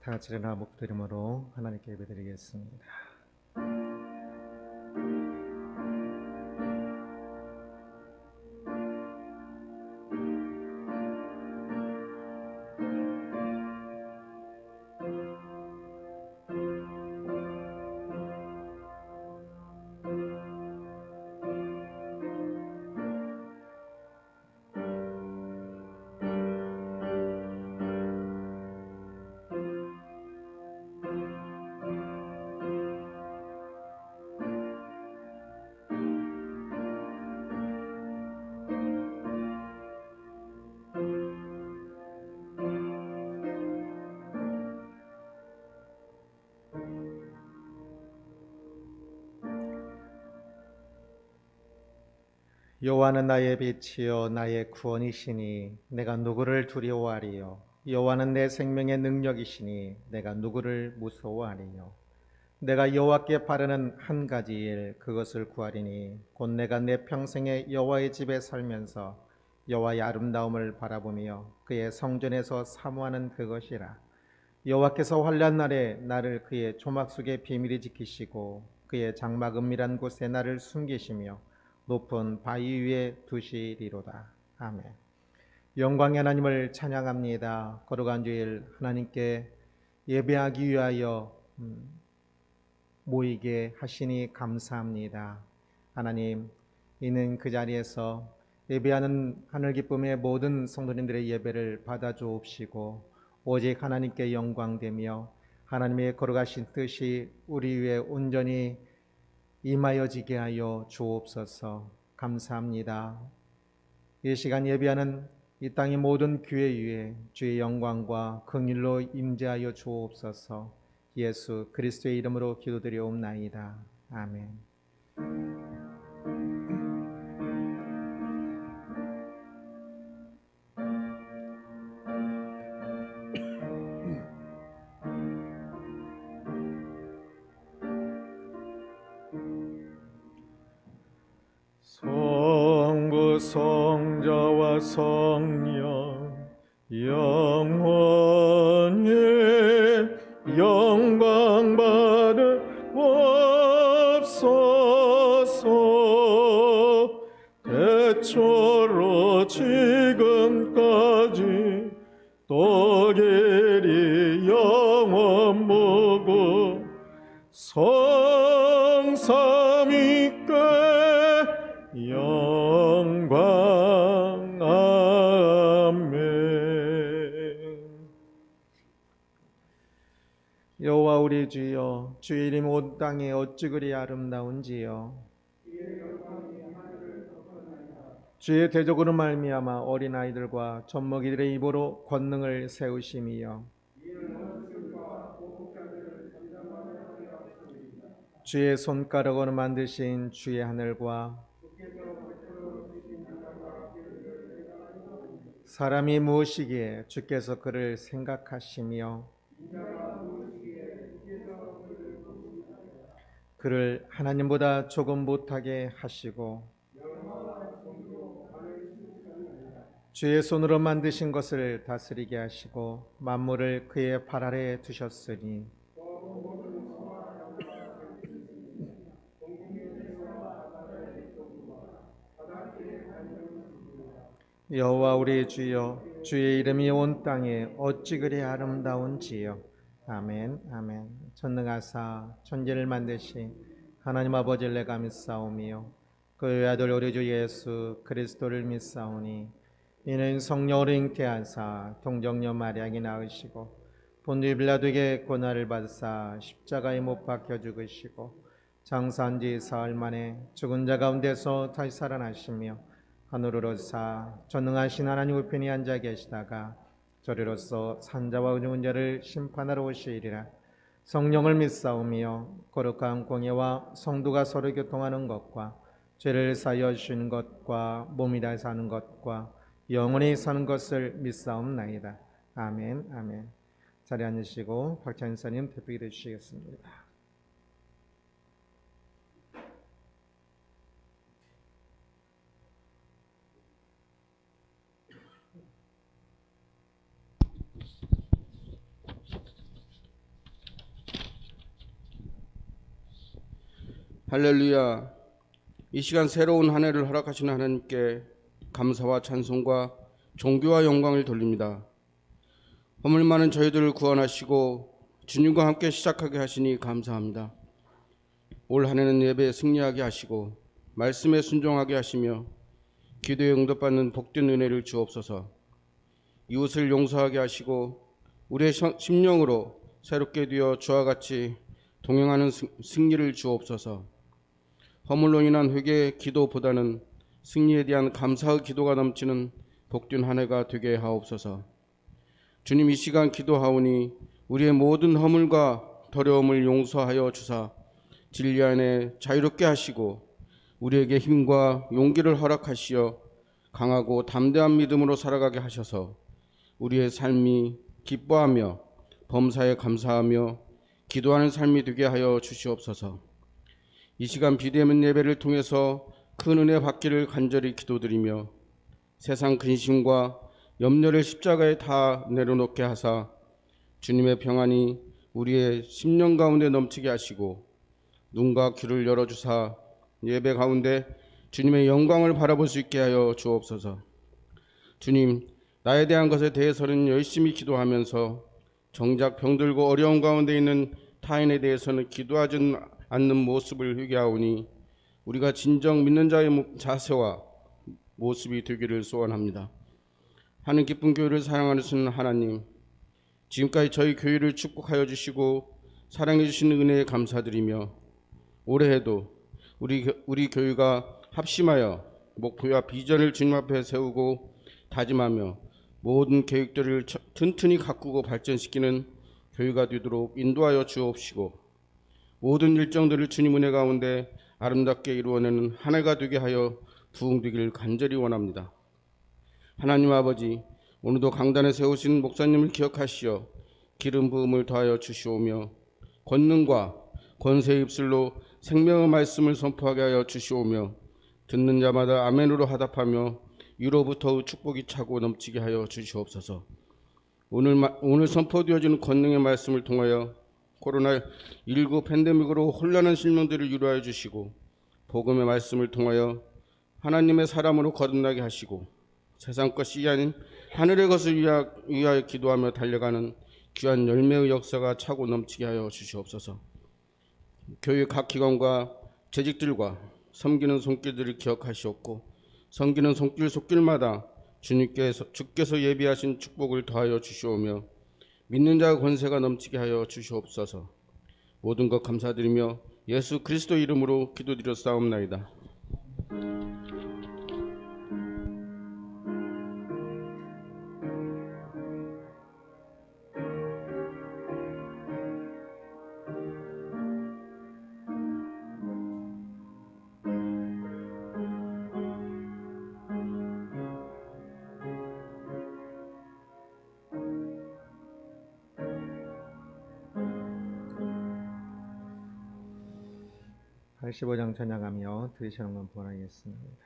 다 같이 일어나 목드림으로 하나님께 예배드리겠습니다. 여호와는 나의 빛이요 나의 구원이시니 내가 누구를 두려워하리요. 여호와는 내 생명의 능력이시니 내가 누구를 무서워하리요. 내가 여호와께 바르는 한 가지 일 그것을 구하리니 곧 내가 내 평생에 여호와의 집에 살면서 여호와의 아름다움을 바라보며 그의 성전에서 사모하는 그것이라. 여호와께서 환난 날에 나를 그의 조막 속에 비밀히 지키시고 그의 장막 은밀한 곳에 나를 숨기시며 높은 바위 위에 두시리로다. 아멘. 영광의 하나님을 찬양합니다. 거룩한 주일 하나님께 예배하기 위하여 모이게 하시니 감사합니다. 하나님, 이는 그 자리에서 예배하는 하늘 기쁨의 모든 성도님들의 예배를 받아 주옵시고 오직 하나님께 영광되며 하나님의 거룩하신 뜻이 우리 위에 온전히 임하여지게 하여 주옵소서. 감사합니다. 이 시간 예배하는 이 땅의 모든 교회 위에 주의 영광과 긍휼로 임재하여 주옵소서. 예수 그리스도의 이름으로 기도드리옵나이다. 아멘. 성부 성자와 성령 영원히 영광 받으옵소서. 대초로 지금까지 또 길이 영원 무궁 성삼위께 영광. 아멘. 여호와 우리 주여, 주의 이름 온 땅에 어찌 그리 아름다운지요. 주의 대적으로 말미암아 어린아이들과 젖먹이들의 입으로 권능을 세우심이요. 주의 손가락으로 만드신 주의 하늘과 사람이 무엇이기에 주께서 그를 생각하시며 그를 하나님보다 조금 못하게 하시고 주의 손으로 만드신 것을 다스리게 하시고 만물을 그의 발 아래에 두셨으니 여호와 우리 주여, 주의 이름이 온 땅에 어찌 그리 아름다운지요. 아멘. 아멘. 전능하사 천지를 만드신 하나님 아버지를 내가 믿사오며 그의 아들 우리 주 예수 그리스도를 믿사오니 이는 성령으로 잉태하사 동정녀 마리아에게 낳으시고 본디오 빌라도에게 고난을 받으사 십자가에 못 박혀 죽으시고 장사한 지 사흘 만에 죽은 자 가운데서 다시 살아나시며 하늘으로 사 전능하신 하나님 우편에 앉아 계시다가 저리로서 산자와 죽은 자를 심판하러 오시리라. 성령을 믿사오며 거룩한 공예와 성도가 서로 교통하는 것과 죄를 사하여 주시는 것과 몸이 다해 사는 것과 영원히 사는 것을 믿사옵나이다. 아멘. 아멘. 자리에 앉으시고 박찬사님 대표기도 해주시겠습니다. 할렐루야. 이 시간 새로운 한 해를 허락하신 하나님께 감사와 찬송과 존귀와 영광을 돌립니다. 허물 많은 저희들을 구원하시고 주님과 함께 시작하게 하시니 감사합니다. 올 한 해는 예배에 승리하게 하시고 말씀에 순종하게 하시며 기도에 응답받는 복된 은혜를 주옵소서. 이웃을 용서하게 하시고 우리의 심령으로 새롭게 되어 주와 같이 동행하는 승리를 주옵소서. 허물로 인한 회개 기도보다는 승리에 대한 감사의 기도가 넘치는 복된 한 해가 되게 하옵소서. 주님, 이 시간 기도하오니 우리의 모든 허물과 더러움을 용서하여 주사 진리 안에 자유롭게 하시고 우리에게 힘과 용기를 허락하시어 강하고 담대한 믿음으로 살아가게 하셔서 우리의 삶이 기뻐하며 범사에 감사하며 기도하는 삶이 되게 하여 주시옵소서. 이 시간 비대면 예배를 통해서 큰 은혜 받기를 간절히 기도드리며 세상 근심과 염려를 십자가에 다 내려놓게 하사 주님의 평안이 우리의 심령 가운데 넘치게 하시고 눈과 귀를 열어주사 예배 가운데 주님의 영광을 바라볼 수 있게 하여 주옵소서. 주님, 나에 대한 것에 대해서는 열심히 기도하면서 정작 병들고 어려운 가운데 있는 타인에 대해서는 기도하지 않는 모습을 회개하오니 우리가 진정 믿는 자의 자세와 모습이 되기를 소원합니다. 하는 기쁜 교회를 사랑하시는 하나님, 지금까지 저희 교회를 축복하여 주시고 사랑해 주시는 은혜에 감사드리며 올해에도 우리 교회가 합심하여 목표와 비전을 주님 앞에 세우고 다짐하며 모든 계획들을 튼튼히 가꾸고 발전시키는 교회가 되도록 인도하여 주옵시고 모든 일정들을 주님 은혜 가운데 아름답게 이루어내는 한 해가 되게 하여 부흥되기를 간절히 원합니다. 하나님 아버지, 오늘도 강단에 세우신 목사님을 기억하시어 기름 부음을 더하여 주시오며 권능과 권세의 입술로 생명의 말씀을 선포하게 하여 주시오며 듣는 자마다 아멘으로 화답하며 위로부터의 축복이 차고 넘치게 하여 주시옵소서. 오늘 선포되어지는 권능의 말씀을 통하여 코로나19 팬데믹으로 혼란한 실명들을 위로하여 주시고 복음의 말씀을 통하여 하나님의 사람으로 거듭나게 하시고 세상 것이 아닌 하늘의 것을 위하여 기도하며 달려가는 귀한 열매의 역사가 차고 넘치게 하여 주시옵소서. 교회 각 기관과 재직들과 섬기는 손길들을 기억하시옵고 섬기는 손길 속길마다 주께서 예비하신 축복을 더하여 주시오며 믿는 자의 권세가 넘치게 하여 주시옵소서. 모든 것 감사드리며 예수 그리스도 이름으로 기도드렸사옵나이다. 십오 장 찬양하며 들으시는 건 보내겠습니다.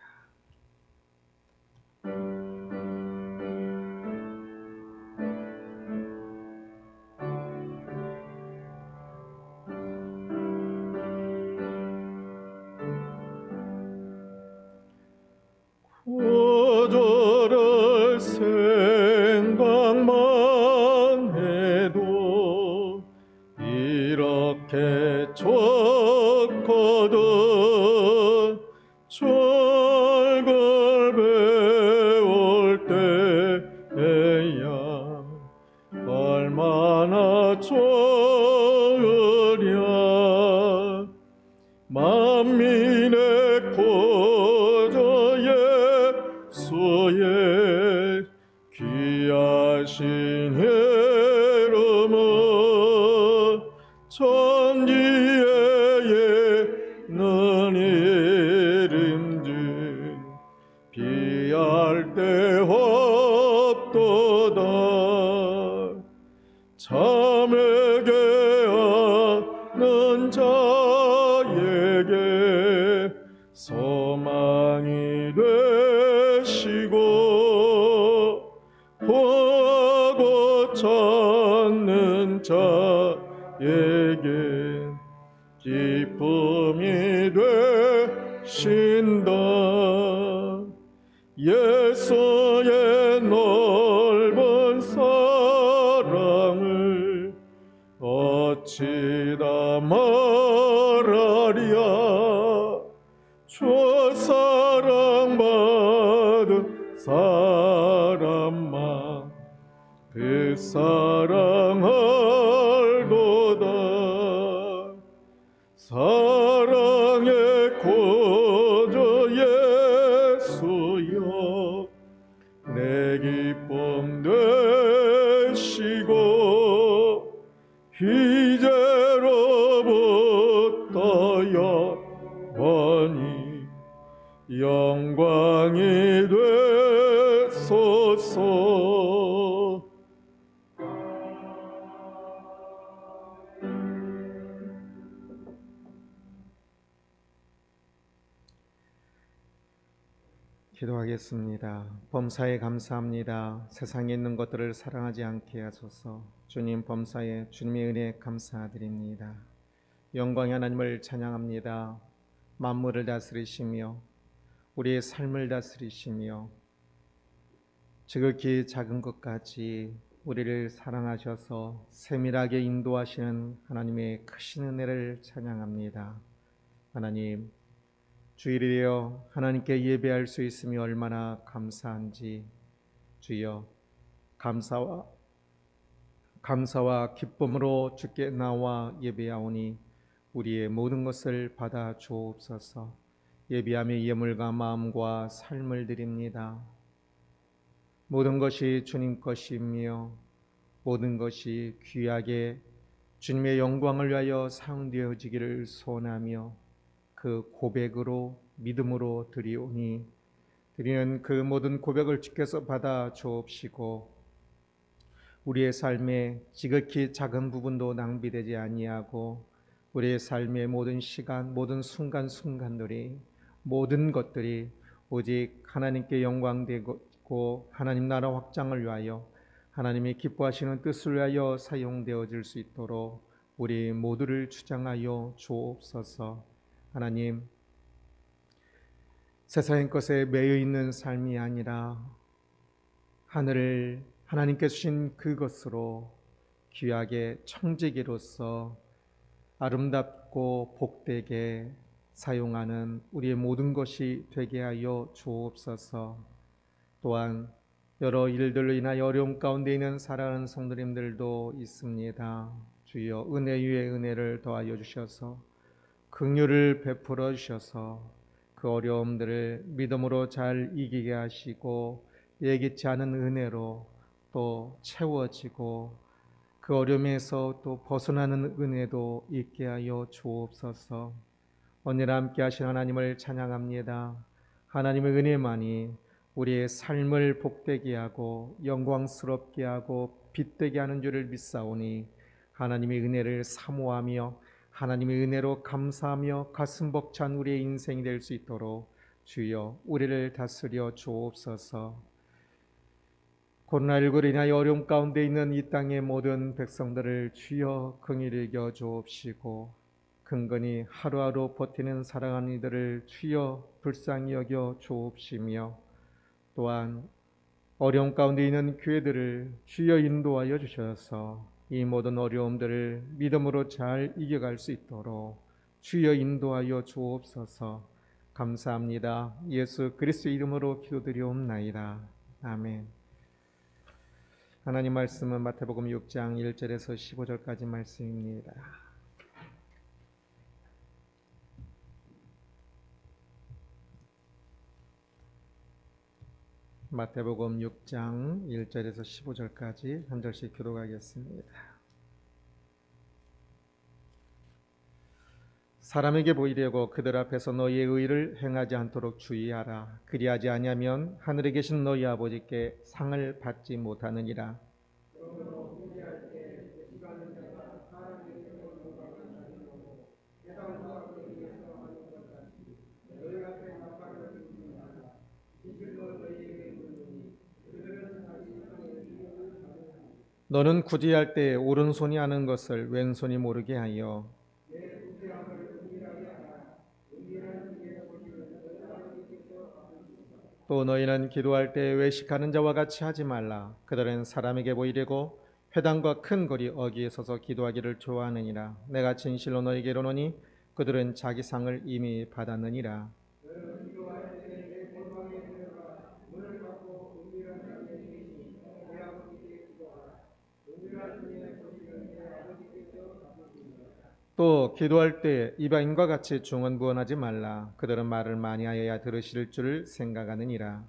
구절을 생각만 해도 이렇게 좋거든. 철걸 배울 때에야 얼마나 좋으랴. 만민의 구주 예수의 귀하신 이름은 천지에 있는 이름들 비할 데 없도다. 참에게 하는 자에게 소망이 되시고 보고 찾는 자에게 기쁨 기쁨이 되신다. 예수의 넓은 사랑을 어찌 다 말하랴. 주 사랑받은 사람만 그 사랑 알도다. 사랑의 구주 예수여, 내 기쁨 되시고 이제로부터 영원히 영광이 되소서. 기도하겠습니다. 범사에 감사합니다. 세상에 있는 것들을 사랑하지 않게 하소서. 주님, 범사에 주님의 은혜 감사드립니다. 영광의 하나님을 찬양합니다. 만물을 다스리시며 우리의 삶을 다스리시며 지극히 작은 것까지 우리를 사랑하셔서 세밀하게 인도하시는 하나님의 크신 은혜를 찬양합니다. 하나님, 주일이 되어 하나님께 예배할 수 있음이 얼마나 감사한지 주여, 감사와 기쁨으로 주께 나와 예배하오니 우리의 모든 것을 받아 주옵소서. 예비함의 예물과 마음과 삶을 드립니다. 모든 것이 주님 것이며 모든 것이 귀하게 주님의 영광을 위하여 사용되어지기를 소원하며 그 고백으로 믿음으로 드리오니 드리는 그 모든 고백을 주께서 받아 주옵시고 우리의 삶에 지극히 작은 부분도 낭비되지 아니하고 우리의 삶의 모든 시간, 모든 순간순간들이 모든 것들이 오직 하나님께 영광되고 하나님 나라 확장을 위하여 하나님이 기뻐하시는 뜻을 위하여 사용되어질 수 있도록 우리 모두를 주장하여 주옵소서. 하나님, 세상의 것에 매여 있는 삶이 아니라 하늘을 하나님께 주신 그것으로 귀하게 청지기로서 아름답고 복되게 사용하는 우리의 모든 것이 되게 하여 주옵소서. 또한 여러 일들로 인하여 어려움 가운데 있는 사랑하는 성도님들도 있습니다. 주여, 은혜 위에 은혜를 더하여 주셔서 긍휼을 베풀어 주셔서 그 어려움들을 믿음으로 잘 이기게 하시고 예기치 않은 은혜로 또 채워지고 그 어려움에서 또 벗어나는 은혜도 있게 하여 주옵소서. 오늘 함께 하신 하나님을 찬양합니다. 하나님의 은혜만이 우리의 삶을 복되게 하고 영광스럽게 하고 빛되게 하는 줄을 믿사오니 하나님의 은혜를 사모하며 하나님의 은혜로 감사하며 가슴 벅찬 우리의 인생이 될 수 있도록 주여 우리를 다스려 주옵소서. 코로나19로 인하여 어려움 가운데 있는 이 땅의 모든 백성들을 주여 긍휼히 여겨 주옵시고 근근히 하루하루 버티는 사랑하는 이들을 주여 불쌍히 여겨 주옵시며 또한 어려움 가운데 있는 교회들을 주여 인도하여 주셔서 이 모든 어려움들을 믿음으로 잘 이겨갈 수 있도록 주여 인도하여 주옵소서. 감사합니다. 예수 그리스도 이름으로 기도드리옵나이다. 아멘. 하나님 말씀은 마태복음 6장 1절에서 15절까지 말씀입니다. 마태복음 6장 1절에서 15절까지 한 절씩 교독하겠습니다. 사람에게 보이려고 그들 앞에서 너희의 의를 행하지 않도록 주의하라. 그리하지 아니하면 하늘에 계신 너희 아버지께 상을 받지 못하느니라. 너는 굳이 할 때 오른손이 하는 것을 왼손이 모르게 하여 또 너희는 기도할 때 외식하는 자와 같이 하지 말라. 그들은 사람에게 보이려고 회당과 큰 거리 어귀에 서서 기도하기를 좋아하느니라. 내가 진실로 너희에게 이르노니 그들은 자기 상을 이미 받았느니라. 또 기도할 때 이방인과 같이 중언부언하지 말라. 그들은 말을 많이 하여야 들으실 줄 생각하느니라.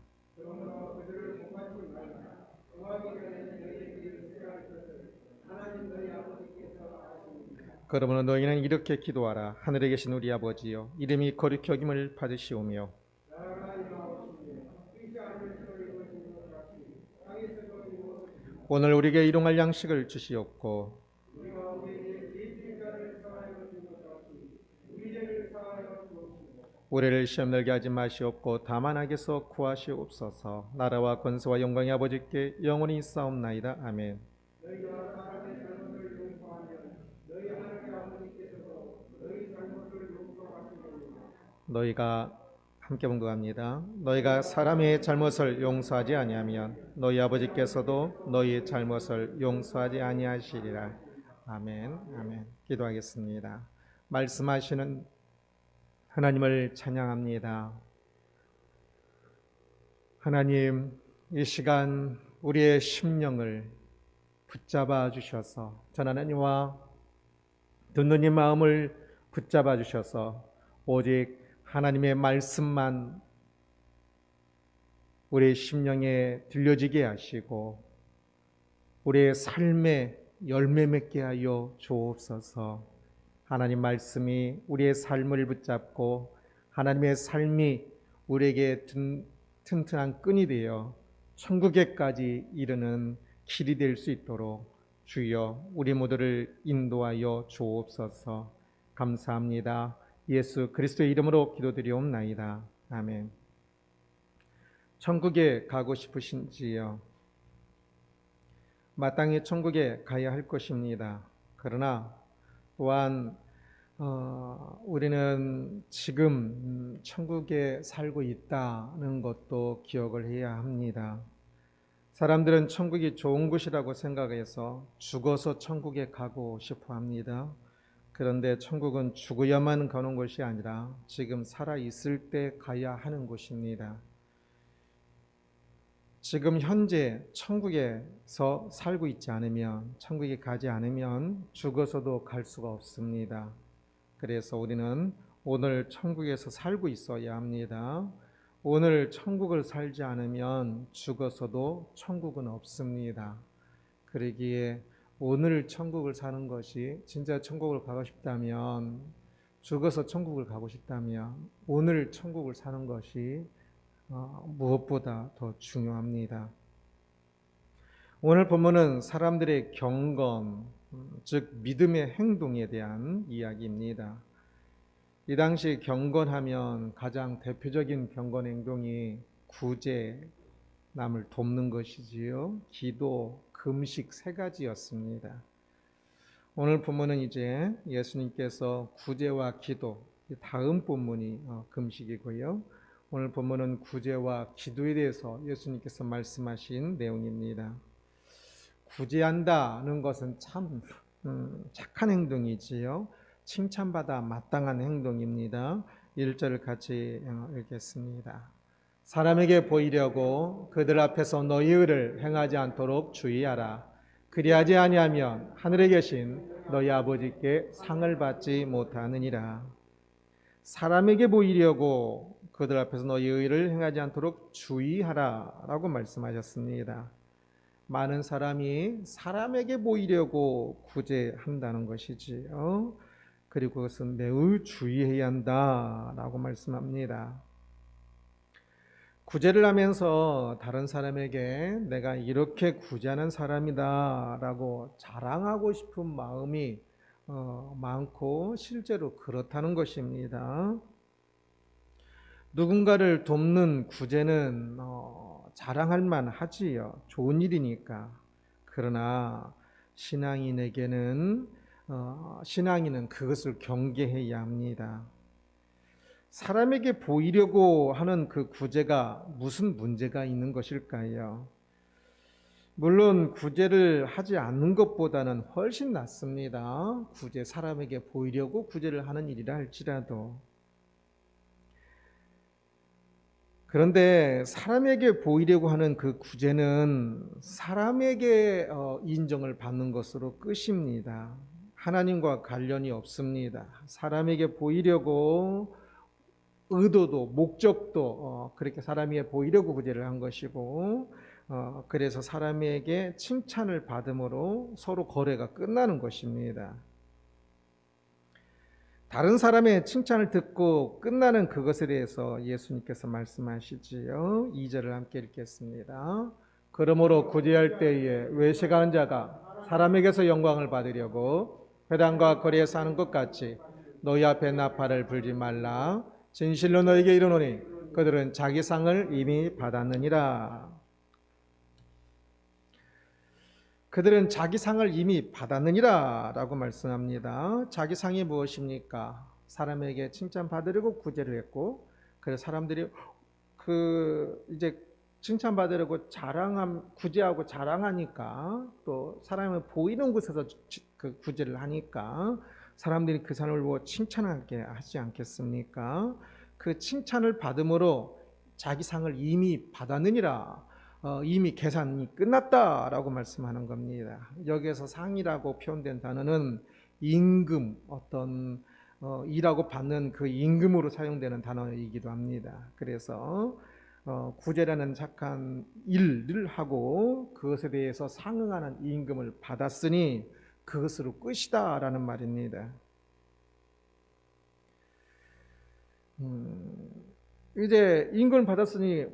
그러므로 너희는 이렇게 기도하라. 하늘에 계신 우리 아버지여, 이름이 거룩히 여김을 받으시오며 오늘 우리에게 일용할 양식을 주시옵고 우리를 시험 들게 하지 마시옵고 다만 악에서 구하시옵소서. 나라와 권세와 영광이 아버지께 영원히 있사옵나이다. 아멘. 너희가 함께 봉독합니다. 너희가 사람의 잘못을 용서하지 아니하면 너희 아버지께서도 너희 잘못을 용서하지 아니하시리라. 아멘. 아멘. 기도하겠습니다. 말씀하시는 하나님을 찬양합니다. 하나님, 이 시간 우리의 심령을 붙잡아 주셔서 전 하나님과 듣는 이 마음을 붙잡아 주셔서 오직 하나님의 말씀만 우리의 심령에 들려지게 하시고 우리의 삶에 열매 맺게 하여 주옵소서. 하나님 말씀이 우리의 삶을 붙잡고 하나님의 삶이 우리에게 튼튼한 끈이 되어 천국에까지 이르는 길이 될 수 있도록 주여 우리 모두를 인도하여 주옵소서. 감사합니다. 예수 그리스도의 이름으로 기도드리옵나이다. 아멘. 천국에 가고 싶으신지요? 마땅히 천국에 가야 할 것입니다. 그러나 또한 우리는 지금 천국에 살고 있다는 것도 기억을 해야 합니다. 사람들은 천국이 좋은 곳이라고 생각해서 죽어서 천국에 가고 싶어 합니다. 그런데 천국은 죽어야만 가는 곳이 아니라 지금 살아있을 때 가야 하는 곳입니다. 지금 현재 천국에서 살고 있지 않으면, 천국에 가지 않으면 죽어서도 갈 수가 없습니다. 그래서 우리는 오늘 천국에서 살고 있어야 합니다. 오늘 천국을 살지 않으면 죽어서도 천국은 없습니다. 그러기에 오늘 천국을 사는 것이, 진짜 천국을 가고 싶다면, 죽어서 천국을 가고 싶다면 오늘 천국을 사는 것이 무엇보다 더 중요합니다. 오늘 본문은 사람들의 경건, 즉 믿음의 행동에 대한 이야기입니다. 이 당시 경건하면 가장 대표적인 경건 행동이 구제, 남을 돕는 것이지요. 기도, 금식 세 가지였습니다. 오늘 본문은 이제 예수님께서 구제와 기도, 다음 본문이 금식이고요. 오늘 본문은 구제와 기도에 대해서 예수님께서 말씀하신 내용입니다. 구제한다는 것은 참 착한 행동이지요. 칭찬받아 마땅한 행동입니다. 1절을 같이 읽겠습니다. 사람에게 보이려고 그들 앞에서 너희 의를 행하지 않도록 주의하라. 그리하지 아니하면 하늘에 계신 너희 아버지께 상을 받지 못하느니라. 사람에게 보이려고 그들 앞에서 너희 의를 행하지 않도록 주의하라 라고 말씀하셨습니다. 많은 사람이 사람에게 보이려고 구제한다는 것이지요. 그리고 그것은 매우 주의해야 한다라고 말씀합니다. 구제를 하면서 다른 사람에게 내가 이렇게 구제하는 사람이다라고 자랑하고 싶은 마음이 많고 실제로 그렇다는 것입니다. 누군가를 돕는 구제는 자랑할 만하지요. 좋은 일이니까. 그러나 신앙인은 그것을 경계해야 합니다. 사람에게 보이려고 하는 그 구제가 무슨 문제가 있는 것일까요? 물론 구제를 하지 않는 것보다는 훨씬 낫습니다. 사람에게 보이려고 구제를 하는 일이라 할지라도. 그런데 사람에게 보이려고 하는 그 구제는 사람에게 인정을 받는 것으로 끝입니다. 하나님과 관련이 없습니다. 사람에게 보이려고 의도도 목적도 그렇게 사람에게 보이려고 구제를 한 것이고, 그래서 사람에게 칭찬을 받음으로 서로 거래가 끝나는 것입니다. 다른 사람의 칭찬을 듣고 끝나는 그것에 대해서 예수님께서 말씀하시지요. 2절을 함께 읽겠습니다. 그러므로 구제할 때에 외식하는 자가 사람에게서 영광을 받으려고 회당과 거리에서 하는 것 같이 너희 앞에 나팔을 불지 말라. 진실로 너희에게 이르노니 그들은 자기 상을 이미 받았느니라. 그들은 자기 상을 이미 받았느니라 라고 말씀합니다. 자기 상이 무엇입니까? 사람에게 칭찬받으려고 구제를 했고, 그래서 사람들이 이제 칭찬받으려고 구제하고 자랑하니까, 또 사람을 보이는 곳에서 그 구제를 하니까 사람들이 그 사람을 보고 칭찬하게 하지 않겠습니까? 그 칭찬을 받음으로 자기 상을 이미 받았느니라, 이미 계산이 끝났다라고 말씀하는 겁니다. 여기에서 상이라고 표현된 단어는 임금, 일하고 받는 그 임금으로 사용되는 단어이기도 합니다. 그래서 구제라는 착한 일을 하고 그것에 대해서 상응하는 임금을 받았으니 그것으로 끝이다라는 말입니다. 이제 임금을 받았으니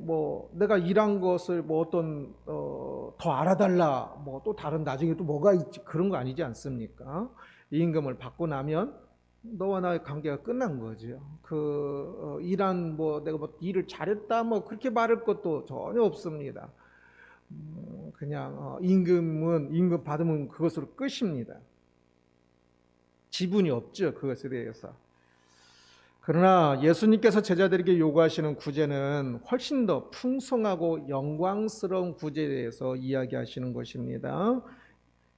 내가 일한 것을 더 알아달라, 또 다른 나중에 또 뭐가 있지, 그런 거 아니지 않습니까? 임금을 받고 나면 너와 나의 관계가 끝난 거죠. 내가 일을 잘했다 그렇게 말할 것도 전혀 없습니다. 그냥 임금 받으면 그것으로 끝입니다. 지분이 없죠, 그것에 대해서. 그러나 예수님께서 제자들에게 요구하시는 구제는 훨씬 더 풍성하고 영광스러운 구제에 대해서 이야기하시는 것입니다.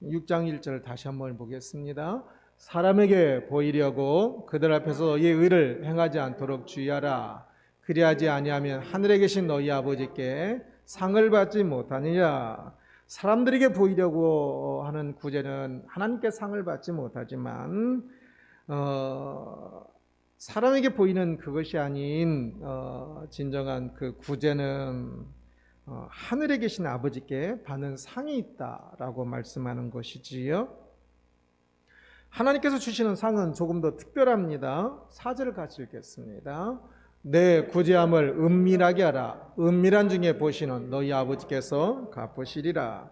6장 1절을 다시 한번 보겠습니다. 사람에게 보이려고 그들 앞에서 너희의 의를 행하지 않도록 주의하라. 그리하지 아니하면 하늘에 계신 너희 아버지께 상을 받지 못하느냐. 사람들에게 보이려고 하는 구제는 하나님께 상을 받지 못하지만 사람에게 보이는 그것이 아닌 진정한 그 구제는 하늘에 계신 아버지께 받는 상이 있다라고 말씀하는 것이지요. 하나님께서 주시는 상은 조금 더 특별합니다. 4절을 같이 읽겠습니다. 내 구제함을 은밀하게 하라. 은밀한 중에 보시는 너희 아버지께서 갚으시리라.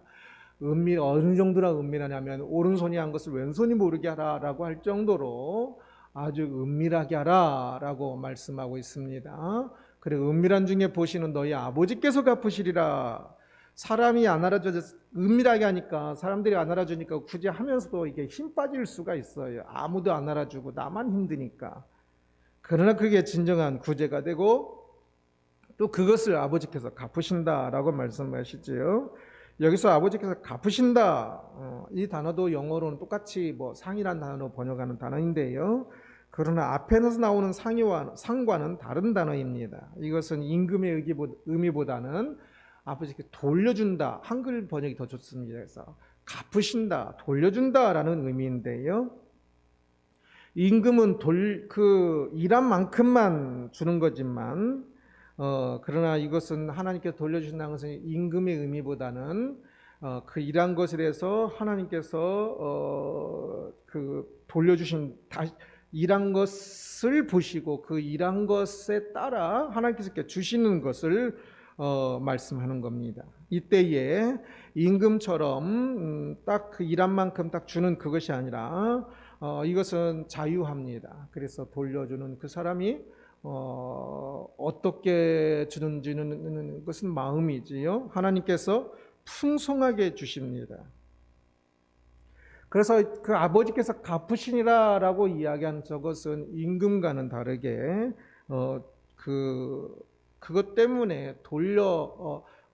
어느 정도나 은밀하냐면 오른손이 한 것을 왼손이 모르게 하라라고 할 정도로 아주 은밀하게 하라라고 말씀하고 있습니다. 그래, 은밀한 중에 보시는 너희 아버지께서 갚으시리라. 사람이 안 알아줘서 은밀하게 하니까, 사람들이 안 알아주니까 굳이 하면서도 이게 힘 빠질 수가 있어요. 아무도 안 알아주고 나만 힘드니까. 그러나 그게 진정한 구제가 되고 또 그것을 아버지께서 갚으신다라고 말씀하시지요. 여기서 아버지께서 갚으신다, 이 단어도 영어로는 똑같이 상이라는 단어로 번역하는 단어인데요. 그러나 앞에서 나오는 상과는 다른 단어입니다. 이것은 임금의 의미보다는 아버지께 돌려준다, 한글 번역이 더 좋습니다. 그래서 갚으신다, 돌려준다라는 의미인데요. 임금은 일한 만큼만 주는 거지만, 그러나 이것은 하나님께서 돌려주신다는 것은 임금의 의미보다는 그 일한 것에 대해서 하나님께서 돌려주신 일한 것을 보시고 그 일한 것에 따라 하나님께서 주시는 것을 말씀하는 겁니다. 이때에 임금처럼 딱 그 일한 만큼 딱 주는 그것이 아니라 이것은 자유합니다. 그래서 돌려주는 그 사람이 어떻게 주는지는 것은 마음이지요. 하나님께서 풍성하게 주십니다. 그래서 그 아버지께서 갚으시니라라고 이야기한 저것은 임금과는 다르게 그것 때문에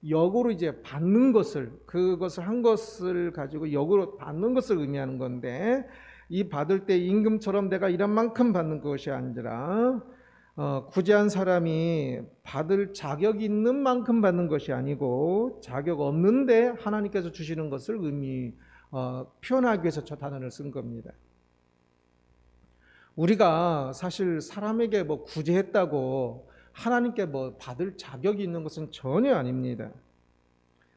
역으로 이제 받는 것을, 그것을 한 것을 가지고 역으로 받는 것을 의미하는 건데, 이 받을 때 임금처럼 내가 이런 만큼 받는 것이 아니라 구제한 사람이 받을 자격이 있는 만큼 받는 것이 아니고 자격 없는데 하나님께서 주시는 것을 표현하기 위해서 저 단어를 쓴 겁니다. 우리가 사실 사람에게 뭐 구제했다고 하나님께 뭐 받을 자격이 있는 것은 전혀 아닙니다.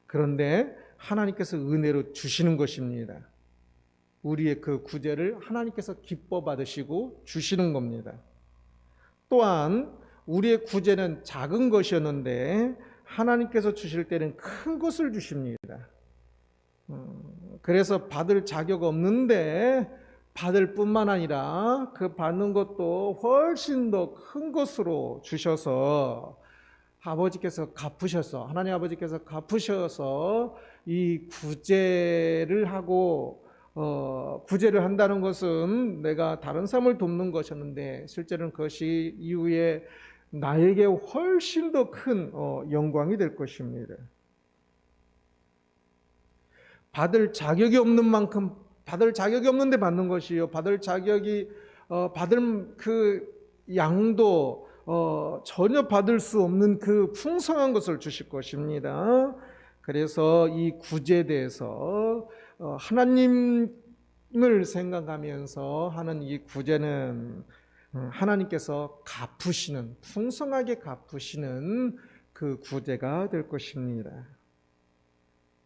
그런데 하나님께서 은혜로 주시는 것입니다. 우리의 그 구제를 하나님께서 기뻐 받으시고 주시는 겁니다. 또한 우리의 구제는 작은 것이었는데 하나님께서 주실 때는 큰 것을 주십니다. 그래서 받을 자격 없는데 받을 뿐만 아니라 그 받는 것도 훨씬 더 큰 것으로 주셔서 하나님 아버지께서 갚으셔서 이 구제를 한다는 것은 내가 다른 사람을 돕는 것이었는데 실제로는 그것이 이후에 나에게 훨씬 더 큰 영광이 될 것입니다. 받을 자격이 없는데 받는 것이요. 받을 그 양도 전혀 받을 수 없는 그 풍성한 것을 주실 것입니다. 그래서 이 구제에 대해서 하나님을 생각하면서 하는 이 구제는 하나님께서 풍성하게 갚으시는 그 구제가 될 것입니다.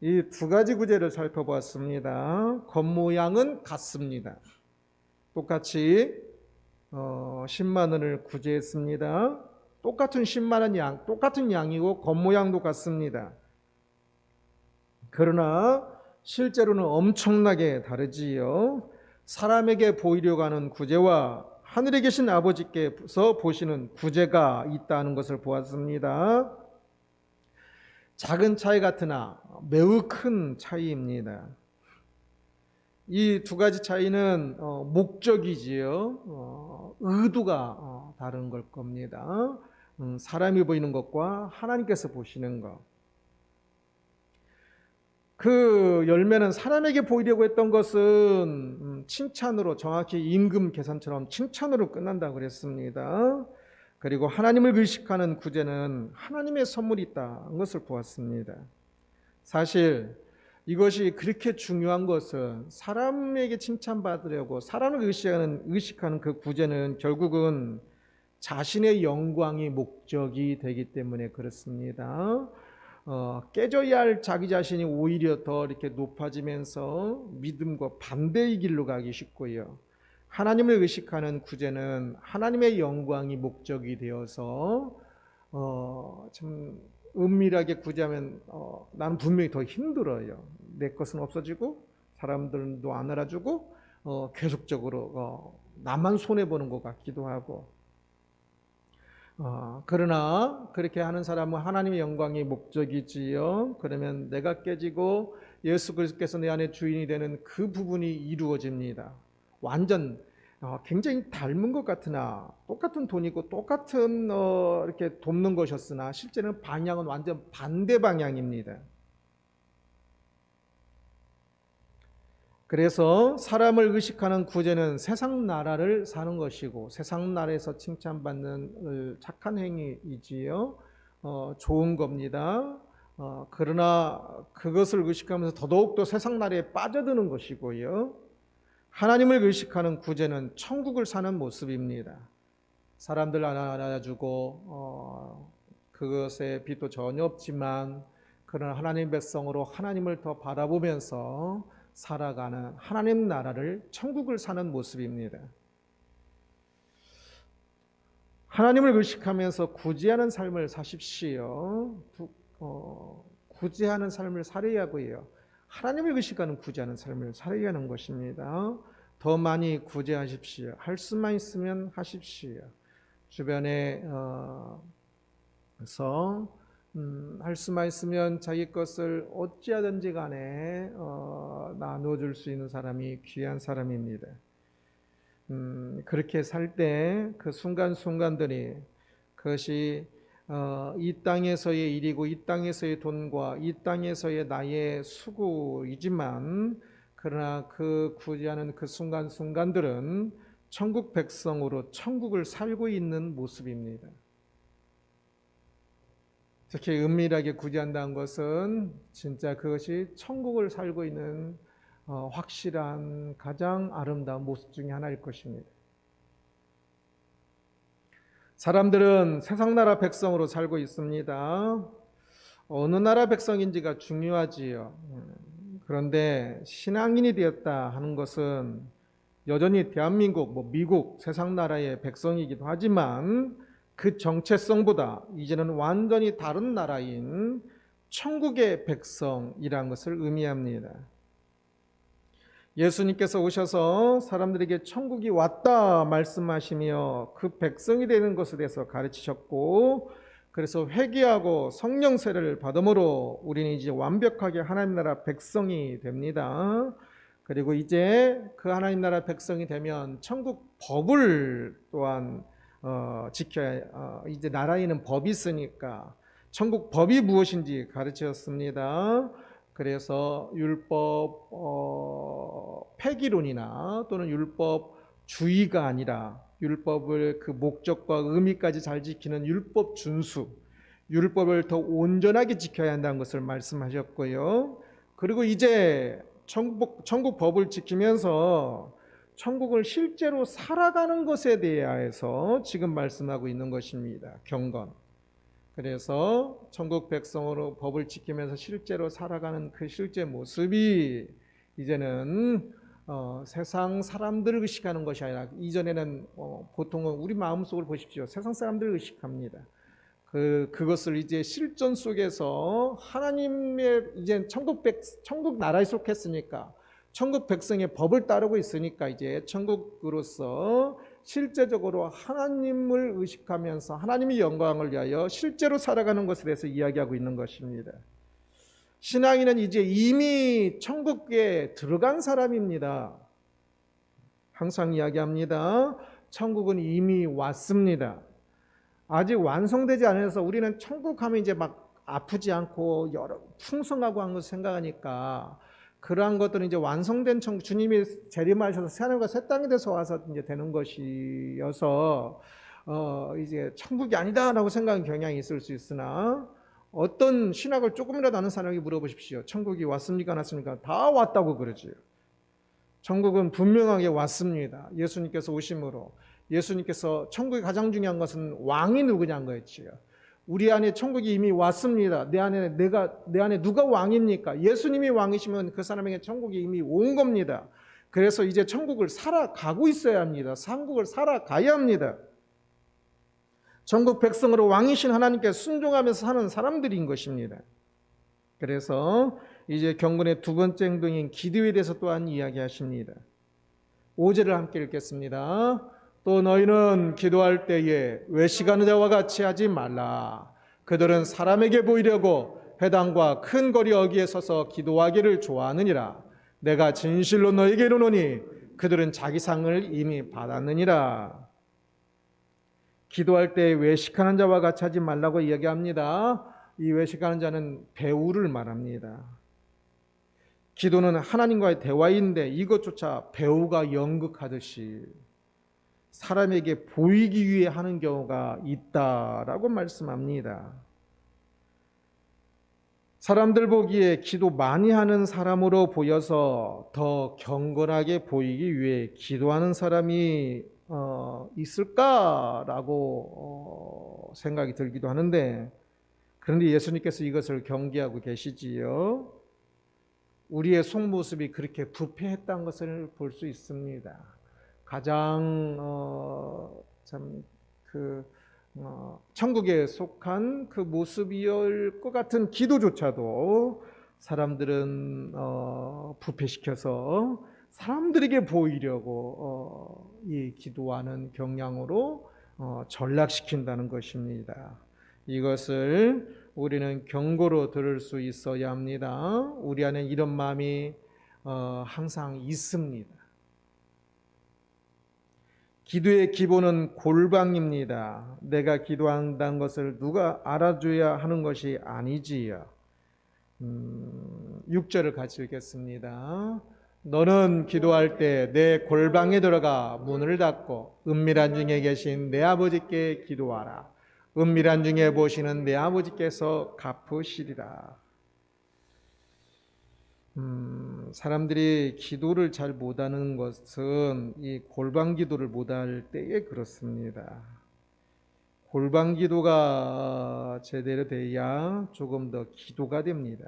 이 두 가지 구제를 살펴보았습니다. 겉모양은 같습니다. 똑같이 10만 원을 구제했습니다. 똑같은 10만 원 양, 똑같은 양이고 겉모양도 같습니다. 그러나 실제로는 엄청나게 다르지요. 사람에게 보이려고 하는 구제와 하늘에 계신 아버지께서 보시는 구제가 있다는 것을 보았습니다. 작은 차이 같으나 매우 큰 차이입니다. 이 두 가지 차이는 목적이지요. 의도가 다른 걸 겁니다. 사람이 보이는 것과 하나님께서 보시는 것. 그 열매는 사람에게 보이려고 했던 것은 칭찬으로, 정확히 임금 계산처럼 칭찬으로 끝난다고 그랬습니다. 그리고 하나님을 의식하는 구제는 하나님의 선물이 있다는 것을 보았습니다. 사실 이것이 그렇게 중요한 것은 사람에게 칭찬받으려고 사람을 의식하는 그 구제는 결국은 자신의 영광이 목적이 되기 때문에 그렇습니다. 깨져야 할 자기 자신이 오히려 더 이렇게 높아지면서 믿음과 반대의 길로 가기 쉽고요. 하나님을 의식하는 구제는 하나님의 영광이 목적이 되어서 참 은밀하게 구제하면 나는 분명히 더 힘들어요. 내 것은 없어지고 사람들도 안 알아주고 계속적으로 나만 손해보는 것 같기도 하고 그러나 그렇게 하는 사람은 하나님의 영광이 목적이지요. 그러면 내가 깨지고 예수 그리스도께서 내 안에 주인이 되는 그 부분이 이루어집니다. 완전 굉장히 닮은 것 같으나 똑같은 돈이고 똑같은 이렇게 돕는 것이었으나 실제는 방향은 완전 반대 방향입니다. 그래서 사람을 의식하는 구제는 세상 나라를 사는 것이고 세상 나라에서 칭찬받는 착한 행위이지요. 좋은 겁니다. 그러나 그것을 의식하면서 더더욱더 세상 나라에 빠져드는 것이고요. 하나님을 의식하는 구제는 천국을 사는 모습입니다. 사람들 알아주고 그것에 빚도 전혀 없지만 그러나 하나님 백성으로 하나님을 더 바라보면서 살아가는 하나님 나라를 천국을 사는 모습입니다. 하나님을 의식하면서 구제하는 삶을 사십시오. 구제하는 삶을 살아야고요. 하나님을 의식하는 구제하는 삶을 살아야 하는 것입니다. 더 많이 구제하십시오. 할 수만 있으면 하십시오. 주변에 할 수만 있으면 자기 것을 어찌하든지 간에 나눠줄 수 있는 사람이 귀한 사람입니다. 그렇게 살 때 그 순간순간들이 그것이 이 땅에서의 일이고 이 땅에서의 돈과 이 땅에서의 나의 수고이지만 그러나 그 구제하는 그 순간순간들은 천국 백성으로 천국을 살고 있는 모습입니다. 특히 은밀하게 구제한다는 것은 진짜 그것이 천국을 살고 있는 확실한 가장 아름다운 모습 중에 하나일 것입니다. 사람들은 세상 나라 백성으로 살고 있습니다. 어느 나라 백성인지가 중요하지요. 그런데 신앙인이 되었다 하는 것은 여전히 대한민국, 미국, 세상 나라의 백성이기도 하지만 그 정체성보다 이제는 완전히 다른 나라인 천국의 백성이라는 것을 의미합니다. 예수님께서 오셔서 사람들에게 천국이 왔다 말씀하시며 그 백성이 되는 것에 대해서 가르치셨고, 그래서 회개하고 성령 세례를 받음으로 우리는 이제 완벽하게 하나님 나라 백성이 됩니다. 그리고 이제 그 하나님 나라 백성이 되면 천국 법을 또한 지켜야, 이제 나라에는 법이 있으니까 천국 법이 무엇인지 가르치셨습니다. 그래서 율법 폐기론이나 또는 율법 주의가 아니라 율법을 그 목적과 의미까지 잘 지키는 율법 준수, 율법을 더 온전하게 지켜야 한다는 것을 말씀하셨고요. 그리고 이제 천국 법을 지키면서 천국을 실제로 살아가는 것에 대해서 지금 말씀하고 있는 것입니다. 경건. 그래서 천국 백성으로 법을 지키면서 실제로 살아가는 그 실제 모습이 이제는 세상 사람들을 의식하는 것이 아니라, 이전에는 보통은 우리 마음속을 보십시오. 세상 사람들을 의식합니다. 그것을 이제 실전 속에서 하나님의 이제 천국 나라에 속했으니까, 천국 백성의 법을 따르고 있으니까 이제 천국으로서 실제적으로 하나님을 의식하면서 하나님의 영광을 위하여 실제로 살아가는 것에 대해서 이야기하고 있는 것입니다. 신앙인은 이제 이미 천국에 들어간 사람입니다. 항상 이야기합니다. 천국은 이미 왔습니다. 아직 완성되지 않아서 우리는 천국 하면 이제 막 아프지 않고 여러 풍성하고 한 것을 생각하니까, 그러한 것들은 이제 완성된 천국, 주님이 재림하셔서 새하늘과 새 땅에 대해서 와서 이제 되는 것이어서 이제 천국이 아니다라고 생각하는 경향이 있을 수 있으나, 어떤 신학을 조금이라도 아는 사람에게 물어보십시오. 천국이 왔습니까, 안 왔습니까? 다 왔다고 그러지요. 천국은 분명하게 왔습니다. 예수님께서 오심으로. 예수님께서 천국의 가장 중요한 것은 왕이 누구냐는 거였지요. 우리 안에 천국이 이미 왔습니다. 내 안에 누가 왕입니까? 예수님이 왕이시면 그 사람에게 천국이 이미 온 겁니다. 그래서 이제 천국을 살아가고 있어야 합니다. 천국을 살아가야 합니다. 천국 백성으로 왕이신 하나님께 순종하면서 사는 사람들인 것입니다. 그래서 이제 경건의 두 번째 행동인 기도에 대해서 또한 이야기하십니다. 5절을 함께 읽겠습니다. 또 너희는 기도할 때에 외식하는 자와 같이 하지 말라. 그들은 사람에게 보이려고 회당과 큰 거리 어귀에 서서 기도하기를 좋아하느니라. 내가 진실로 너희에게 이르노니 그들은 자기 상을 이미 받았느니라. 기도할 때 외식하는 자와 같이 하지 말라고 이야기합니다. 이 외식하는 자는 배우를 말합니다. 기도는 하나님과의 대화인데 이것조차 배우가 연극하듯이 사람에게 보이기 위해 하는 경우가 있다라고 말씀합니다. 사람들 보기에 기도 많이 하는 사람으로 보여서 더 경건하게 보이기 위해 기도하는 사람이 있을까라고 생각이 들기도 하는데, 그런데 예수님께서 이것을 경계하고 계시지요. 우리의 속모습이 그렇게 부패했다는 것을 볼 수 있습니다. 가장 천국에 속한 그 모습이올 것 같은 기도조차도 사람들은 부패시켜서 사람들에게 보이려고 이 기도하는 경향으로 전락시킨다는 것입니다. 이것을 우리는 경고로 들을 수 있어야 합니다. 우리 안에 이런 마음이 항상 있습니다. 기도의 기본은 골방입니다. 내가 기도한다는 것을 누가 알아줘야 하는 것이 아니지요. 6절을 같이 읽겠습니다. 너는 기도할 때 내 골방에 들어가 문을 닫고 은밀한 중에 계신 내 아버지께 기도하라. 은밀한 중에 보시는 내 아버지께서 갚으시리라. 사람들이 기도를 잘 못하는 것은 이 골방 기도를 못할 때에 그렇습니다. 골방 기도가 제대로 돼야 조금 더 기도가 됩니다.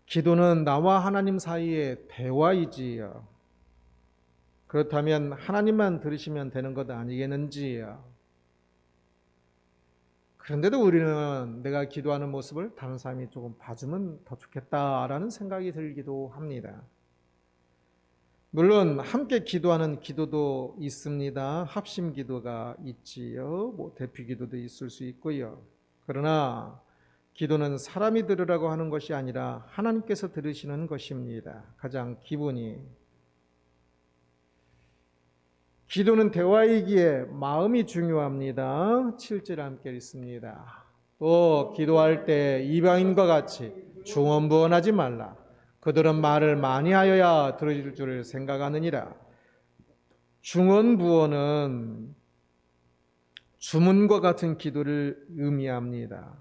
기도는 나와 하나님 사이의 대화이지요. 그렇다면 하나님만 들으시면 되는 것 아니겠는지요. 그런데도 우리는 내가 기도하는 모습을 다른 사람이 조금 봐주면 더 좋겠다라는 생각이 들기도 합니다. 물론 함께 기도하는 기도도 있습니다. 합심 기도가 있지요. 대표 기도도 있을 수 있고요. 그러나 기도는 사람이 들으라고 하는 것이 아니라 하나님께서 들으시는 것입니다. 가장 기본이. 기도는 대화이기에 마음이 중요합니다. 7절 함께 읽습니다. 또 기도할 때 이방인과 같이 중언부언하지 말라. 그들은 말을 많이 하여야 들어줄 줄 생각하느니라. 중언부언은 주문과 같은 기도를 의미합니다.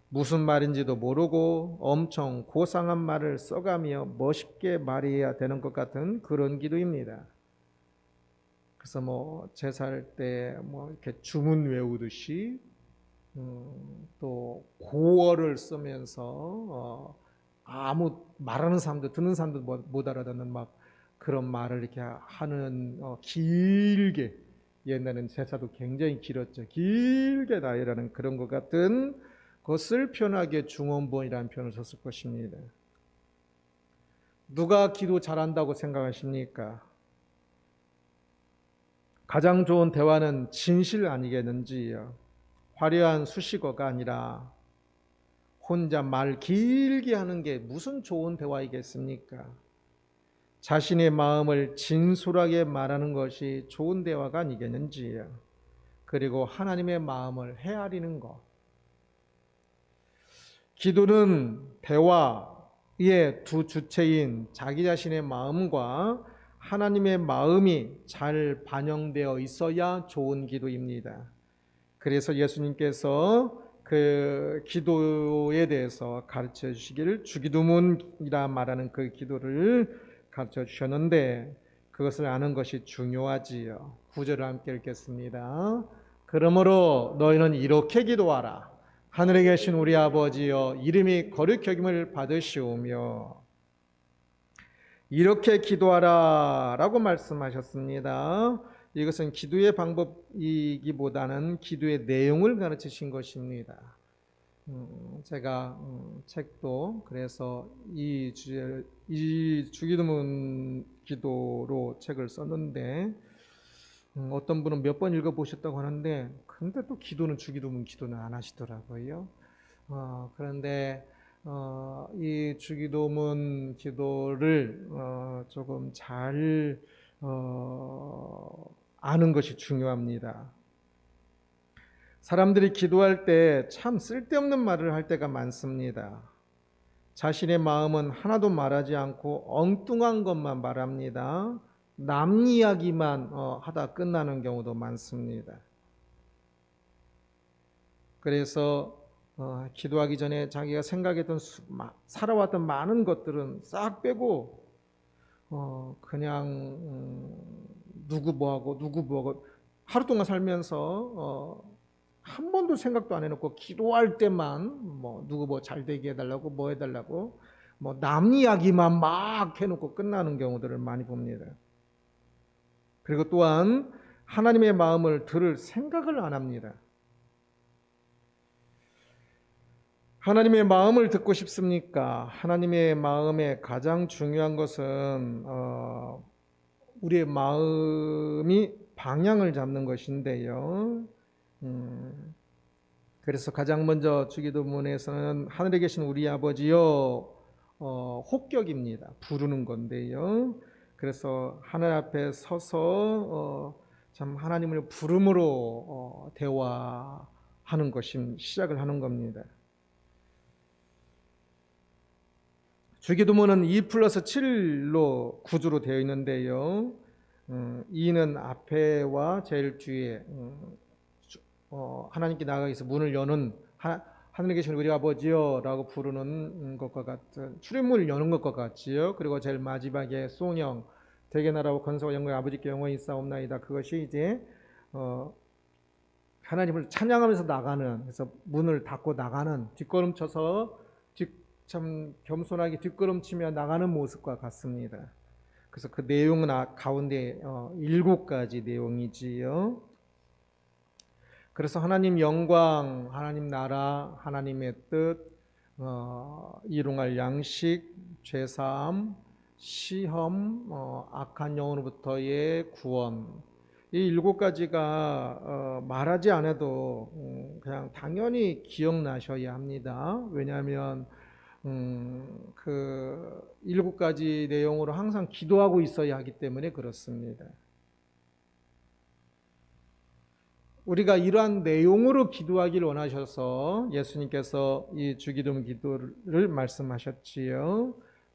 무슨 말인지도 모르고 엄청 고상한 말을 써가며 멋있게 말해야 되는 것 같은 그런 기도입니다. 그래서 제사할 때 이렇게 주문 외우듯이 또 고어를 쓰면서 아무 말하는 사람도 듣는 사람도 못 알아듣는 그런 말을 이렇게 하는 길게 옛날에는 제사도 굉장히 길었죠. 길게 나열하는 그런 것 같은 것을 표현하기에 중언부언이라는 표현을 썼을 것입니다. 누가 기도 잘한다고 생각하십니까? 가장 좋은 대화는 진실 아니겠는지요. 화려한 수식어가 아니라 혼자 말 길게 하는 게 무슨 좋은 대화이겠습니까? 자신의 마음을 진솔하게 말하는 것이 좋은 대화가 아니겠는지요. 그리고 하나님의 마음을 헤아리는 것. 기도는 대화의 두 주체인 자기 자신의 마음과 하나님의 마음이 잘 반영되어 있어야 좋은 기도입니다. 그래서 예수님께서 그 기도에 대해서 가르쳐 주시기를 주기도문이라 말하는 그 기도를 가르쳐 주셨는데 그것을 아는 것이 중요하지요. 9절을 함께 읽겠습니다. 그러므로 너희는 이렇게 기도하라. 하늘에 계신 우리 아버지여 이름이 거룩히 여김을 받으시오며 이렇게 기도하라 라고 말씀하셨습니다. 이것은 기도의 방법이기보다는 기도의 내용을 가르치신 것입니다. 제가 책도 그래서 이 주기도문 기도로 책을 썼는데 어떤 분은 몇 번 읽어보셨다고 하는데 근데 또 주기도문 기도는 안 하시더라고요. 그런데 이 주기도문 기도를 조금 잘 아는 것이 중요합니다. 사람들이 기도할 때 참 쓸데없는 말을 할 때가 많습니다. 자신의 마음은 하나도 말하지 않고 엉뚱한 것만 말합니다. 남 이야기만 하다 끝나는 경우도 많습니다. 그래서 기도하기 전에 자기가 생각했던 살아왔던 많은 것들은 싹 빼고 그냥 누구 뭐하고 하루 동안 살면서 한 번도 생각도 안 해놓고 기도할 때만 누구 잘 되게 해달라고 해달라고 남 이야기만 막 해놓고 끝나는 경우들을 많이 봅니다. 그리고 또한 하나님의 마음을 들을 생각을 안 합니다. 하나님의 마음을 듣고 싶습니까? 하나님의 마음에 가장 중요한 것은 우리의 마음이 방향을 잡는 것인데요. 그래서 가장 먼저 주기도문에서는 하늘에 계신 우리 아버지여 혹격입니다. 부르는 건데요. 그래서 하늘 앞에 서서 참 하나님을 부름으로 대화하는 것이 시작을 하는 겁니다. 주기도문은 2+7로 구조로 되어 있는데요. 2는 앞에와 제일 뒤에 하나님께 나아가서 문을 여는 하늘에 계신 우리 아버지여 라고 부르는 것과 같은 출입문을 여는 것과 같지요. 그리고 제일 마지막에 송영 대개 나라와 권세와 영광이 아버지께 영원히 있사옵나이다. 그것이 이제 하나님을 찬양하면서 나가는, 그래서 문을 닫고 나가는, 뒷걸음쳐서 참 겸손하게 뒷걸음치며 나가는 모습과 같습니다. 그래서 그 내용은 가운데 7가지 내용이지요. 그래서 하나님 영광, 하나님 나라, 하나님의 뜻, 일용할 양식, 죄사함, 시험, 악한 영으로부터의 구원, 이 7가지가 말하지 않아도 그냥 당연히 기억나셔야 합니다. 왜냐하면 그 7가지 내용으로 항상 기도하고 있어야 하기 때문에 그렇습니다. 우리가 이러한 내용으로 기도하기를 원하셔서 예수님께서 이 주기도문 기도를 말씀하셨지요.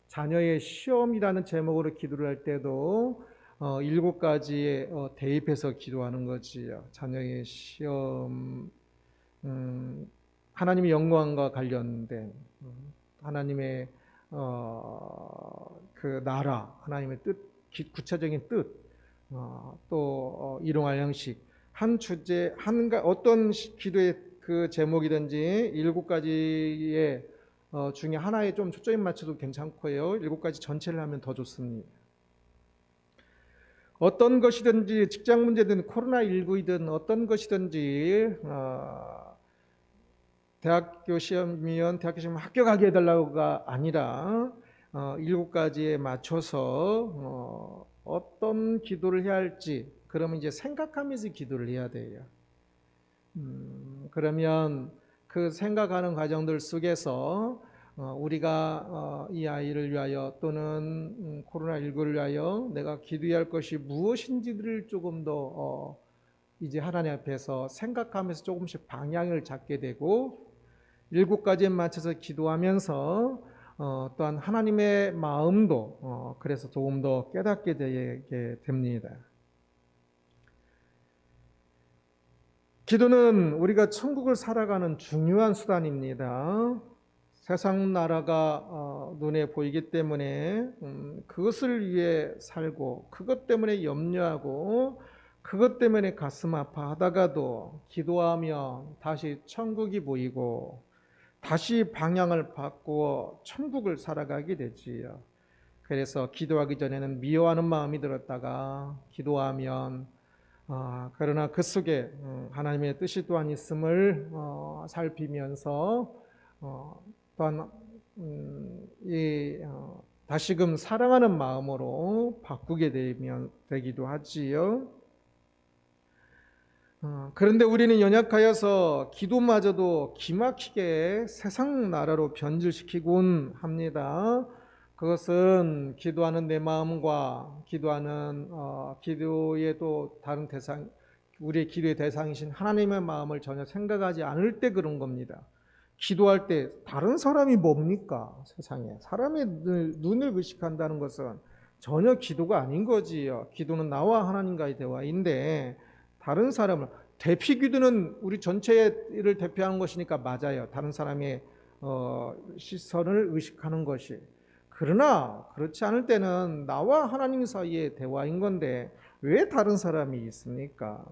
자녀의 시험이라는 제목으로 기도를 할 때도 7가지에 대입해서 기도하는 거지요. 자녀의 시험, 하나님의 영광과 관련된 하나님의 그 나라, 하나님의 뜻, 구체적인 뜻, 또 일용할 양식, 한 주제, 어떤 기도의 그 제목이든지 7가지의 중에 하나에 좀 초점이 맞춰도 괜찮고요. 7가지 전체를 하면 더 좋습니다. 어떤 것이든지 직장 문제든 코로나19이든 어떤 것이든지 대학교 시험이면 대학교 시험 합격하게 해달라고가 아니라 7가지에 맞춰서 어떤 기도를 해야 할지 그러면 이제 생각하면서 기도를 해야 돼요. 그러면 그 생각하는 과정들 속에서 우리가 이 아이를 위하여 또는 코로나19를 위하여 내가 기도해야 할 것이 무엇인지를 조금 더 이제 하나님 앞에서 생각하면서 조금씩 방향을 잡게 되고 7가지에 맞춰서 기도하면서 또한 하나님의 마음도 그래서 조금 더 깨닫게 되게 됩니다. 기도는 우리가 천국을 살아가는 중요한 수단입니다. 세상 나라가 눈에 보이기 때문에 그것을 위해 살고 그것 때문에 염려하고 그것 때문에 가슴 아파하다가도 기도하면 다시 천국이 보이고 다시 방향을 바꾸어 천국을 살아가게 되지요. 그래서 기도하기 전에는 미워하는 마음이 들었다가 기도하면 그러나 그 속에 하나님의 뜻이 또한 있음을 살피면서 또한 다시금 사랑하는 마음으로 바꾸게 되기도 하지요. 그런데 우리는 연약하여서 기도마저도 기막히게 세상 나라로 변질시키곤 합니다. 그것은 기도하는 내 마음과 기도하는 기도의 또 다른 대상, 우리의 기도의 대상이신 하나님의 마음을 전혀 생각하지 않을 때 그런 겁니다. 기도할 때 다른 사람이 뭡니까? 세상에 사람의 눈을 의식한다는 것은 전혀 기도가 아닌 거지요. 기도는 나와 하나님과의 대화인데 다른 사람을 대피 기도는 우리 전체를 대표하는 것이니까 맞아요. 다른 사람의 시선을 의식하는 것이. 그러나 그렇지 않을 때는 나와 하나님 사이의 대화인 건데 왜 다른 사람이 있습니까?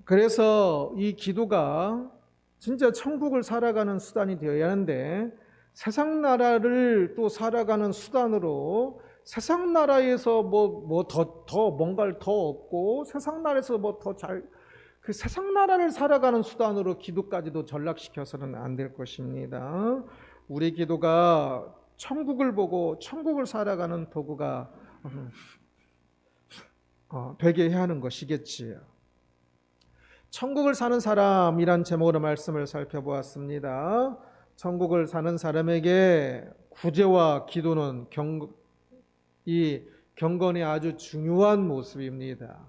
그래서 이 기도가 진짜 천국을 살아가는 수단이 되어야 하는데 세상 나라를 또 살아가는 수단으로 세상 나라에서 뭔가를 더 얻고 세상 나라에서 그 세상 나라를 살아가는 수단으로 기도까지도 전락시켜서는 안 될 것입니다. 우리 기도가 천국을 보고 천국을 살아가는 도구가 되게 해야 하는 것이겠지요. 천국을 사는 사람이란 제목으로 말씀을 살펴보았습니다. 천국을 사는 사람에게 구제와 기도는 이 경건의 아주 중요한 모습입니다.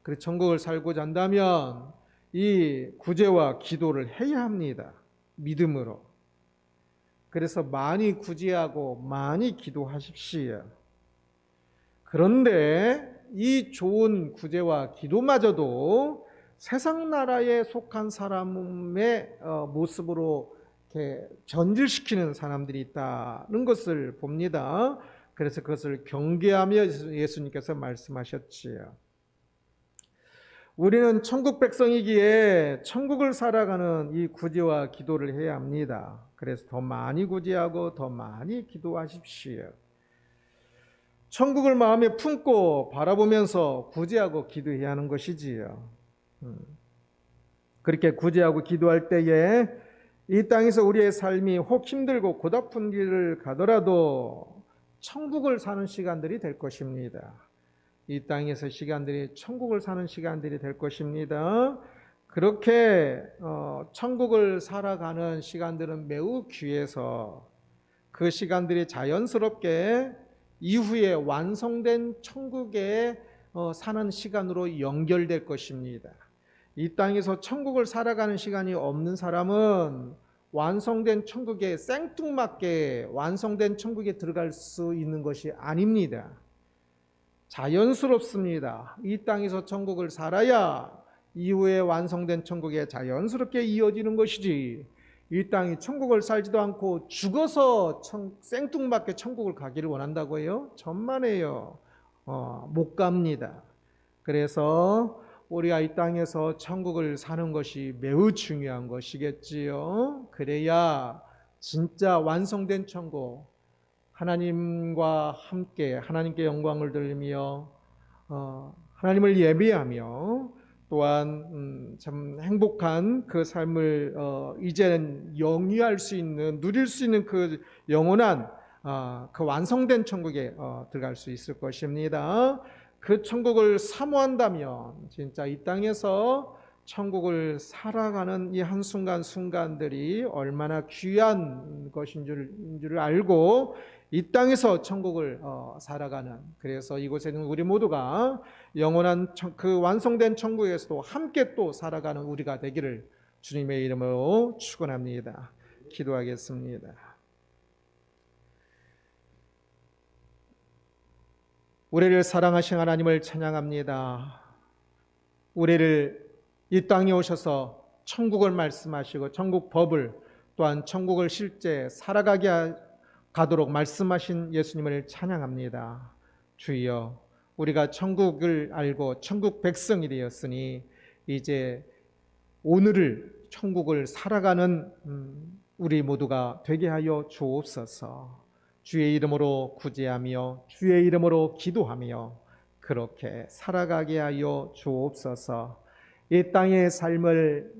그래서 천국을 살고자 한다면 이 구제와 기도를 해야 합니다. 믿음으로. 그래서 많이 구제하고 많이 기도하십시오. 그런데 이 좋은 구제와 기도마저도 세상 나라에 속한 사람의 모습으로 이렇게 변질시키는 사람들이 있다는 것을 봅니다. 그래서 그것을 경계하며 예수님께서 말씀하셨지요. 우리는 천국 백성이기에 천국을 살아가는 이 구제와 기도를 해야 합니다. 그래서 더 많이 구제하고 더 많이 기도하십시오. 천국을 마음에 품고 바라보면서 구제하고 기도해야 하는 것이지요. 그렇게 구제하고 기도할 때에 이 땅에서 우리의 삶이 혹 힘들고 고달픈 길을 가더라도 천국을 사는 시간들이 될 것입니다. 이 땅에서 시간들이 천국을 사는 시간들이 될 것입니다. 그렇게 천국을 살아가는 시간들은 매우 귀해서 그 시간들이 자연스럽게 이후에 완성된 천국에 사는 시간으로 연결될 것입니다. 이 땅에서 천국을 살아가는 시간이 없는 사람은 완성된 천국에 생뚱맞게 완성된 천국에 들어갈 수 있는 것이 아닙니다. 자연스럽습니다. 이 땅에서 천국을 살아야 이후에 완성된 천국에 자연스럽게 이어지는 것이지, 이 땅이 천국을 살지도 않고 죽어서 생뚱맞게 천국을 가기를 원한다고요? 천만에요. 못 갑니다. 그래서 우리가 이 땅에서 천국을 사는 것이 매우 중요한 것이겠지요. 그래야 진짜 완성된 천국, 하나님과 함께 하나님께 영광을 돌리며 하나님을 예배하며 또한 참 행복한 그 삶을 이제는 영위할 수 있는, 누릴 수 있는 그 영원한 그 완성된 천국에 들어갈 수 있을 것입니다. 그 천국을 사모한다면 진짜 이 땅에서 천국을 살아가는 이 한순간순간들이 얼마나 귀한 것인 줄 알고 이 땅에서 천국을 살아가는, 그래서 이곳에는 우리 모두가 영원한 그 완성된 천국에서도 함께 또 살아가는 우리가 되기를 주님의 이름으로 축원합니다. 기도하겠습니다. 우리를 사랑하신 하나님을 찬양합니다. 우리를 이 땅에 오셔서 천국을 말씀하시고 천국 법을, 또한 천국을 실제 살아가게 가도록 말씀하신 예수님을 찬양합니다. 주여, 우리가 천국을 알고 천국 백성이 되었으니 이제 오늘을 천국을 살아가는 우리 모두가 되게 하여 주옵소서. 주의 이름으로 구제하며 주의 이름으로 기도하며 그렇게 살아가게 하여 주옵소서. 이 땅의 삶을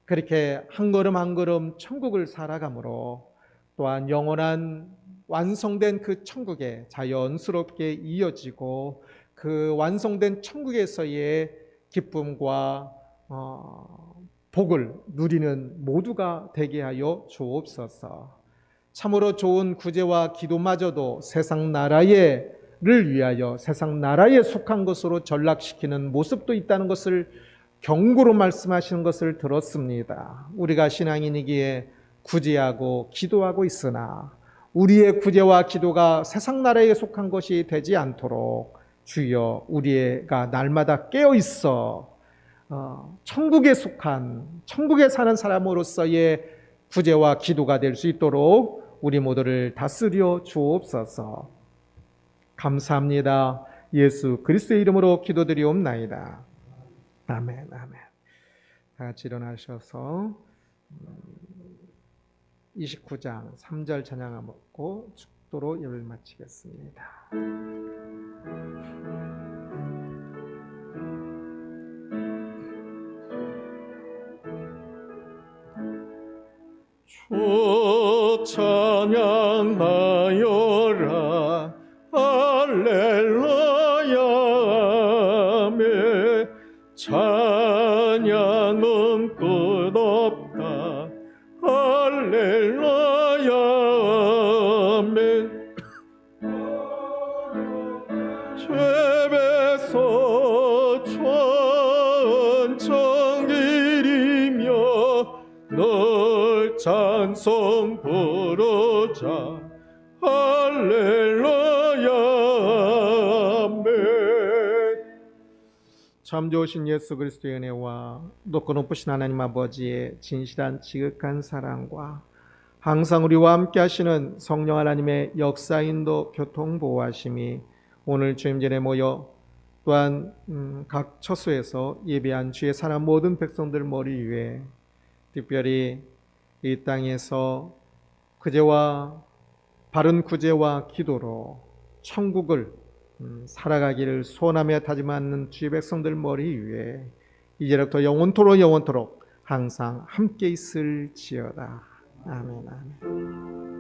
그렇게 한 걸음 한 걸음 천국을 살아감으로 또한 영원한 완성된 그 천국에 자연스럽게 이어지고 그 완성된 천국에서의 기쁨과 복을 누리는 모두가 되게 하여 주옵소서. 참으로 좋은 구제와 기도마저도 세상 나라를 위하여 세상 나라에 속한 것으로 전락시키는 모습도 있다는 것을 경고로 말씀하시는 것을 들었습니다. 우리가 신앙인이기에 구제하고 기도하고 있으나 우리의 구제와 기도가 세상 나라에 속한 것이 되지 않도록 주여, 우리가 날마다 깨어 있어 천국에 속한, 천국에 사는 사람으로서의 구제와 기도가 될 수 있도록 우리 모두를 다스려 주옵소서. 감사합니다. 예수 그리스도의 이름으로 기도드리옵나이다. 아멘. 아멘. 다 같이 일어나셔서 29장 3절 찬양하고 축도로 예배를 마치겠습니다. 주 찬양하여라 할렐루야 아멘. 찬양은 끝없다 할렐루야 아멘. 찬송 부르자 할렐루야 아멘. 참 좋으신 예수 그리스도의 은혜와 높고 높으신 하나님 아버지의 진실한 지극한 사랑과 항상 우리와 함께 하시는 성령 하나님의 역사 인도 교통 보호하심이 오늘 주임전에 모여 또한 각 처소에서 예배한 주의 사람 모든 백성들 머리 위에 특별히 이 땅에서 그제와 바른 구제와 기도로 천국을 살아가기를 소원하며 다짐하는 주의 백성들 머리 위에 이제부터 영원토록 항상 함께 있을지어다. 아멘. 아멘.